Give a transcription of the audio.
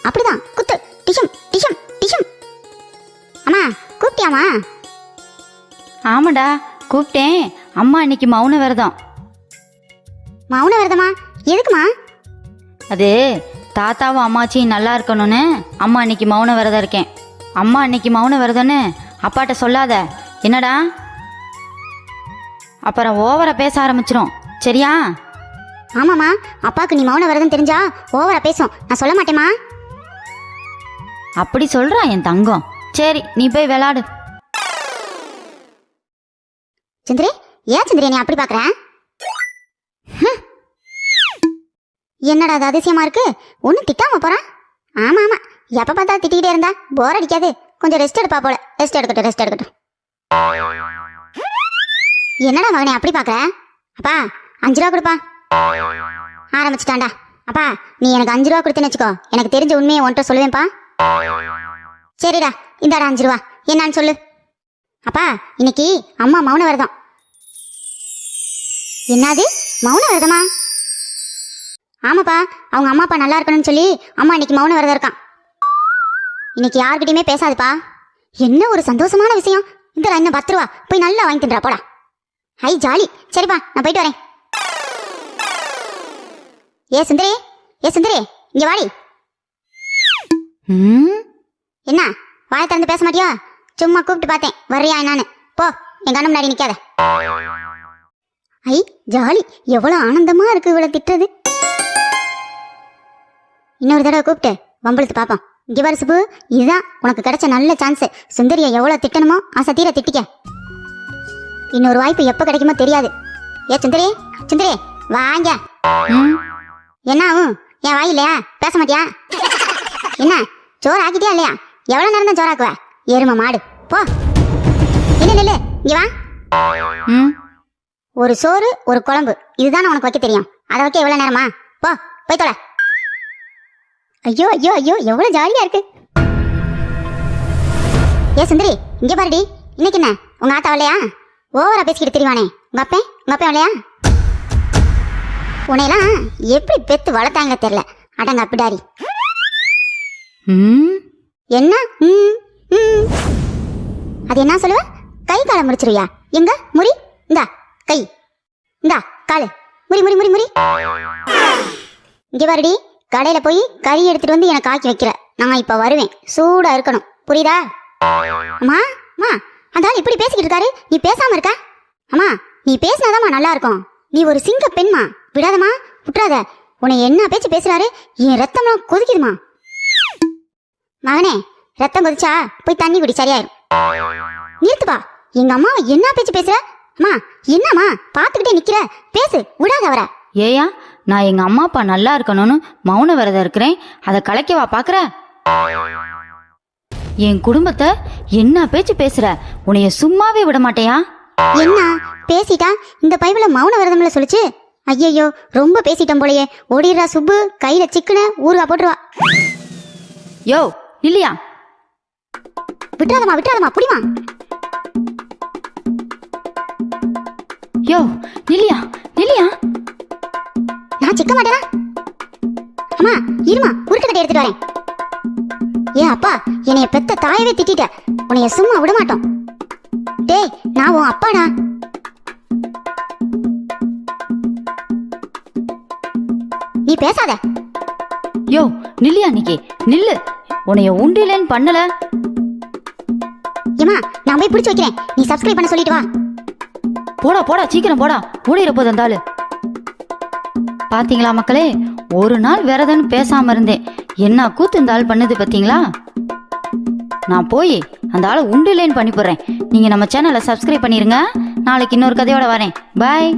அப்படிதான் குத்து. டிஷம் டிஷம் டிஷம். அம்மா கூப்பிட்டியாமா? ஆமாடா கூப்பிட்டேன். அம்மா இன்னைக்கு மௌன விரதம். மௌன விரதமா? எதுக்குமா? அது தாத்தாவும் அம்மாச்சியும் நல்லா இருக்கணும்னு அம்மா இன்னைக்கு மௌன விரதம் இருக்கேன். அம்மா இன்னைக்கு மௌன விரதம்னு அப்பாட்ட சொல்லாத என்னடா, அப்புறம் ஓவரா பேச ஆரம்பிச்சிரும் சரியா? ஆமாம்மா, அப்பாவுக்கு நீ மௌன விரதம் தெரிஞ்சா ஓவரா பேசும். நான் சொல்ல மாட்டேமா. அப்படி சொல்றா என் தங்கம். சரி நீ போய் விளையாடு. சந்திரி, ஏன் சந்திரி நீ அப்படி பாக்குற? என்னடா அது அதிசயமா இருக்கு? ஒன்னும் திட்டாம போறான். ஆமா ஆமா, எப்ப பார்த்தா திட்டிக்கிட்டே இருந்தா போர் அடிக்காது. கொஞ்சம் ரெஸ்ட் எடுப்பா போல. ரெஸ்ட் எடுக்கட்டும். என்னடா மகனே அப்படி பாக்குற? அப்பா 5 ரூபா கொடுப்பா. ஆரம்பிச்சுட்டான்டா. அப்பா நீ எனக்கு 5 ரூபா கொடுத்துன்னு வச்சுக்கோ, எனக்கு தெரிஞ்ச உண்மையை உன்கிட்ட சொல்லுவேன்ப்பா. சரிடா, இந்தாடா 5 ரூபா. என்னன்னு சொல்லு. அப்பா இன்னைக்கு அம்மா மௌன விரதம். என்னது மௌன விரதமா? ஆமாப்பா, அவங்க அம்மா அப்பா நல்லா இருக்கணும்னு சொல்லி அம்மா இன்னைக்கு மௌன விரதம் இருக்கான். இன்னைக்கு யார்கிட்டயுமே பேசாதுப்பா. என்ன ஒரு சந்தோஷமான விஷயம். இந்த இன்னும் 10 ரூபா போய் நல்லா வாங்கி தின்றா போடா. Hi jolly. சரிப்பா நான் போயிட்டு வரேன். ஏ சுந்தரி இங்க வாடி. என்ன வாயை திறந்து பேச மாட்டியா? சும்மா கூப்பிட்டு பார்த்தேன், வர்றியா என்னான்னு. போ, என் கண்ணு முன்னாடி நிக்காத. ஐ ஜாலி, எவ்வளவு ஆனந்தமா இருக்கு இவ்வளவு திட்டுறது. இன்னொரு தடவை கூப்பிட்டு வம்பளுத்து பாப்போம். இங்க பாரு சுப்பு, இதுதான் உனக்கு கிடைச்ச நல்ல சான்ஸ். சுந்தரியை எவ்வளவு திட்டணுமோ ஆசை தீர திட்டிக்க. இன்னொரு வாய்ப்பு எப்ப கிடைக்குமோ தெரியாது. ஏ சுந்தரி வாங்க. என்ன ஆகும்? என் வாய் இல்லையா? பேச மாட்டியா? என்ன சோறு ஆக்கிட்டியா இல்லையா? எவ்வளவு நேரம் தான் சோறாக்குவ? எரும மாடு போ. நெல்லு இங்க வா. ஒரு சோறு ஒரு குழம்பு இதுதானே உனக்கு வைக்க தெரியும். அதை வைக்க எவ்வளவு நேரமா? போ போய் தொலை. ஐயோ ஐயோ ஐயோ, எவ்வளவு ஜாலியா இருக்கு. ஏ சுந்தரி இங்க பாருடி. இன்னைக்கு என்ன உங்க ஆத்தா வரலையா? ஓவரா பேசிக்கிட்டு தெரிவானே உங்க அப்பன் வரலையா? உன்னையெல்லாம் எப்படி பெத்து வளர்த்தாங்க தெரியல. அடங்க அப்பிடாரி. என்ன அது என்ன சொல்லுவ? கை காலை முடிச்சிருவியா? எங்க முறி? இந்தா கை, இந்தா காலு, முறி முறி முறி முறி. இங்க பாருடி, கடையில போய் கறி எடுத்துட்டு வந்து எனக்கு ஆக்கி வைக்கிற. நான் இப்ப வருவேன், சூடா இருக்கணும், புரியுதா? அம்மா அம்மா, அந்த ஆள் இப்படி பேசிக்கிட்டு இருக்காரு, நீ பேசாம இருக்க? அம்மா நீ பேசினாதாம்மா நல்லா இருக்கும். நீ ஒரு சிங்க பெண்மா, விடாதம்மா, விட்டுறாத. உன்னை என்ன பேச்சு பேசுறாரு? என் ரத்தம்லாம் கொதிக்குதுமா. மகனே ரத்தம் கொதிச்சா போய் தண்ணி குடி, சரியாயிரும். நிறுத்துப்பா, எங்க அம்மாவை என்ன பேச்சு பேசுற? அம்மா என்னம்மா பாத்துக்கிட்டே நிக்கிற? பேசு, விடாத வர. ஏயா, நான் எங்க அம்மா அப்பா நல்லா இருக்கணும்னு மௌன விரதம் இருக்கிறேன். அதை கலைக்கவா பாக்குற? என் குடும்பத்தை என்ன பேச்சு பேசுற? உன்னைய சும்மாவே விட மாட்டேயா? என்ன பேசிட்டா? இந்த பைபிள மௌன விரதம்ல சொல்லுச்சு. ஐயோ ரொம்ப பேசிட்டோம் போலயே. ஓடிடுறா சுப்பு, கையில சிக்கன ஊறுகா போட்டுருவா. யோ இல்லையா? விட்டுறாதமா புடிமா. யோ நில்லியா. நான் சிக்க மாட்டேனா? அம்மா இருமா, உருட்டு கட்டை எடுத்துட்டு வரேன். ஏ அப்பா, என்னைய பெத்த தாயவே திட்டிட்ட, உன்னைய சும்மா விட மாட்டோம். டேய் நான் உன் அப்பாடா. நீ பேசாத. யோ நில்லியா, நிக்கி நில்லு. உன்னைய உண்டிலேன்னு பண்ணல. ஏமா நான் போய் பிடிச்சு வைக்கிறேன், நீ சப்ஸ்கிரைப் பண்ண சொல்லிட்டு வா. போடா சீக்கிரம் போடா, ஓடிற போது அந்த ஆளு. பாத்தீங்களா மக்களே, ஒரு நாள் விரதன்னு பேசாம இருந்தேன். என்ன கூத்து இந்த ஆள் பண்ணுது பாத்தீங்களா? நான் போய் அந்த ஆளை உண்டிலேன்னு பண்ணி போடுறேன். நீங்க நம்ம சேனலை சப்ஸ்கிரைப் பண்ணிருங்க. நாளைக்கு இன்னொரு கதையோட வரேன். பாய்.